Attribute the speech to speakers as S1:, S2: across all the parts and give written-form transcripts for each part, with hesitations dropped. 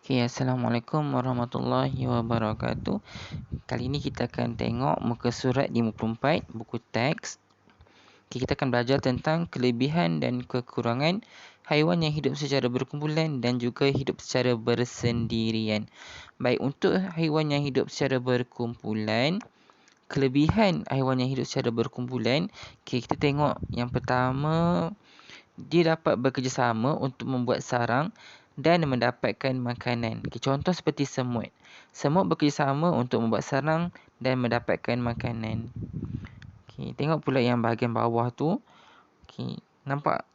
S1: Assalamualaikum warahmatullahi wabarakatuh. Kali ini kita akan tengok muka surat 54, buku teks. Kita akan belajar tentang kelebihan dan kekurangan haiwan yang hidup secara berkumpulan dan juga hidup secara bersendirian. Baik, untuk haiwan yang hidup secara berkumpulan, kelebihan haiwan yang hidup secara berkumpulan, kita tengok yang pertama, dia dapat bekerjasama untuk membuat sarang dan mendapatkan makanan. Contoh seperti semut. Semut bekerjasama untuk membuat sarang dan mendapatkan makanan. Tengok pula yang bahagian bawah tu. Nampak?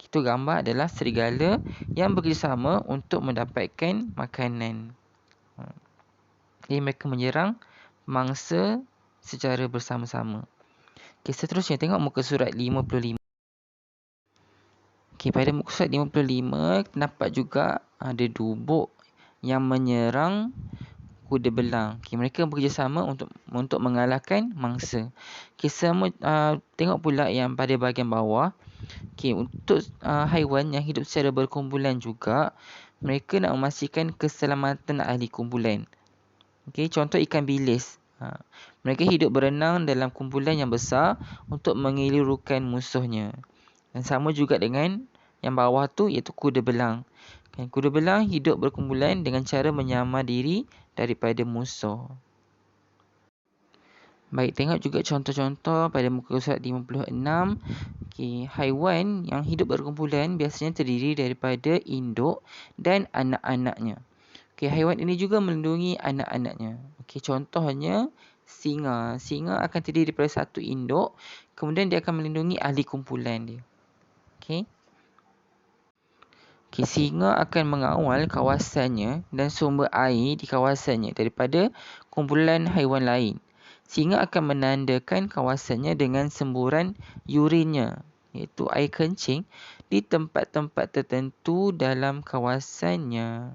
S1: Itu gambar adalah serigala yang bekerjasama untuk mendapatkan makanan. Jadi mereka menyerang mangsa secara bersama-sama. Seterusnya tengok muka surat 55. Pada muka surat 55, nampak juga ada dubuk yang menyerang kuda belang. Mereka bekerjasama untuk mengalahkan mangsa. Tengok pula yang pada bahagian bawah. Untuk haiwan yang hidup secara berkumpulan juga, mereka nak memastikan keselamatan ahli kumpulan. Contoh ikan bilis. Mereka hidup berenang dalam kumpulan yang besar untuk mengelirukan musuhnya. Dan sama juga dengan yang bawah tu, iaitu kuda belang. Kuda belang hidup berkumpulan dengan cara menyamar diri daripada musuh. Baik, tengok juga contoh-contoh pada muka surat 56. Haiwan yang hidup berkumpulan biasanya terdiri daripada induk dan anak-anaknya. Haiwan ini juga melindungi anak-anaknya. Contohnya singa. Singa akan terdiri daripada satu induk, kemudian dia akan melindungi ahli kumpulan dia. Singa akan mengawal kawasannya dan sumber air di kawasannya daripada kumpulan haiwan lain. Singa akan menandakan kawasannya dengan semburan urinnya, iaitu air kencing, di tempat-tempat tertentu dalam kawasannya.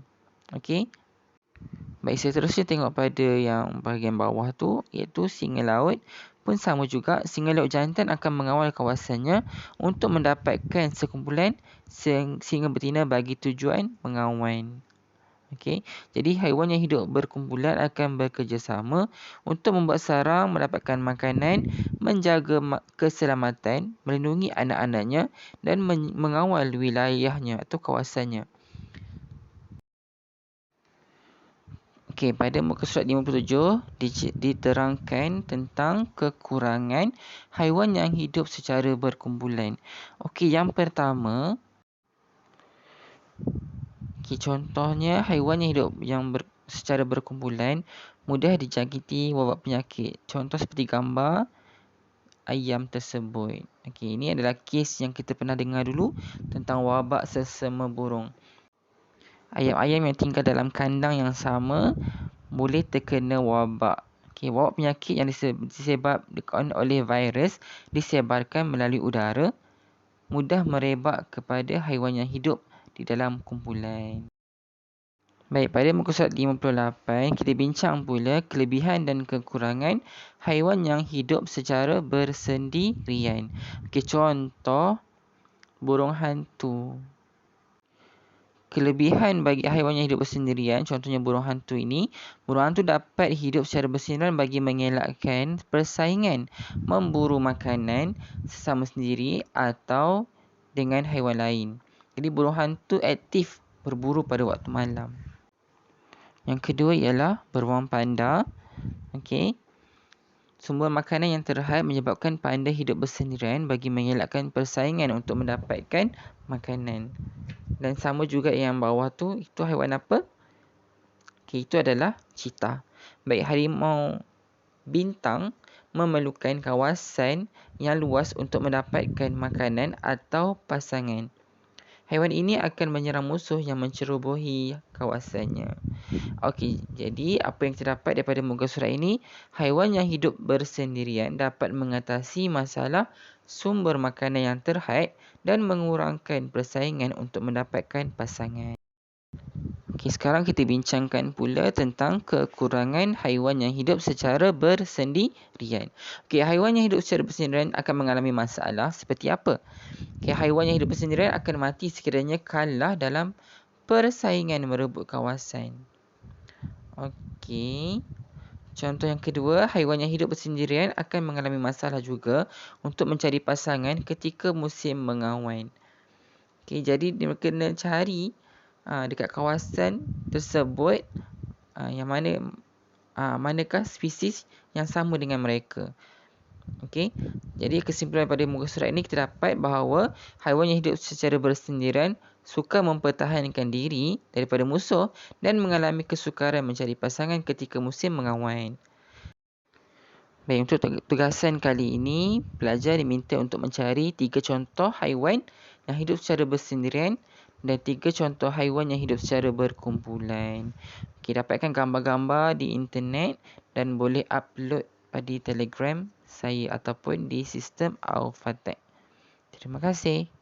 S1: Baik, seterusnya tengok pada yang bahagian bawah tu, iaitu singa laut. Pun sama juga, singa laut jantan akan mengawal kawasannya untuk mendapatkan sekumpulan singa betina bagi tujuan pengawan. Jadi haiwan yang hidup berkumpulan akan bekerjasama untuk membuat sarang, mendapatkan makanan, menjaga keselamatan, melindungi anak-anaknya dan mengawal wilayahnya atau kawasannya. Pada muka surat 57 diterangkan tentang kekurangan haiwan yang hidup secara berkumpulan. Yang pertama, contohnya haiwan yang hidup secara berkumpulan mudah dijangkiti wabak penyakit. Contoh seperti gambar ayam tersebut. Ini adalah kes yang kita pernah dengar dulu tentang wabak sesama burung. Ayam-ayam yang tinggal dalam kandang yang sama boleh terkena wabak. Wabak penyakit yang disebabkan oleh virus disebarkan melalui udara, mudah merebak kepada haiwan yang hidup di dalam kumpulan. Baik, pada muka surat 58, kita bincang pula kelebihan dan kekurangan haiwan yang hidup secara bersendirian. Contoh burung hantu. Kelebihan bagi haiwan yang hidup bersendirian, contohnya burung hantu ini. Burung hantu dapat hidup secara bersendirian bagi mengelakkan persaingan memburu makanan sesama sendiri atau dengan haiwan lain. Jadi burung hantu aktif berburu pada waktu malam. Yang kedua ialah beruang panda. Sumber makanan yang terhad menyebabkan panda hidup bersendirian bagi mengelakkan persaingan untuk mendapatkan makanan. Dan sama juga yang bawah tu, itu haiwan apa? Itu adalah cheetah. Baik, harimau bintang memerlukan kawasan yang luas untuk mendapatkan makanan atau pasangan. Haiwan ini akan menyerang musuh yang mencerobohi kawasannya. Jadi apa yang terdapat daripada muka surat ini, haiwan yang hidup bersendirian dapat mengatasi masalah sumber makanan yang terhad dan mengurangkan persaingan untuk mendapatkan pasangan. Sekarang kita bincangkan pula tentang kekurangan haiwan yang hidup secara bersendirian. Haiwan yang hidup secara bersendirian akan mengalami masalah seperti apa? Haiwan yang hidup bersendirian akan mati sekiranya kalah dalam persaingan merebut kawasan. Okey. Contoh yang kedua, haiwan yang hidup bersendirian akan mengalami masalah juga untuk mencari pasangan ketika musim mengawan. Okey, jadi dia kena cari dekat kawasan tersebut yang manakah spesies yang sama dengan mereka. Okey. Jadi kesimpulan pada muka surat ini kita dapat bahawa haiwan yang hidup secara bersendirian suka mempertahankan diri daripada musuh dan mengalami kesukaran mencari pasangan ketika musim mengawan. Baik, untuk tugasan kali ini, pelajar diminta untuk mencari 3 contoh haiwan yang hidup secara bersendirian dan 3 contoh haiwan yang hidup secara berkumpulan. Okey, dapatkan gambar-gambar di internet dan boleh upload pada Telegram saya ataupun di sistem Al-Fatah. Terima kasih.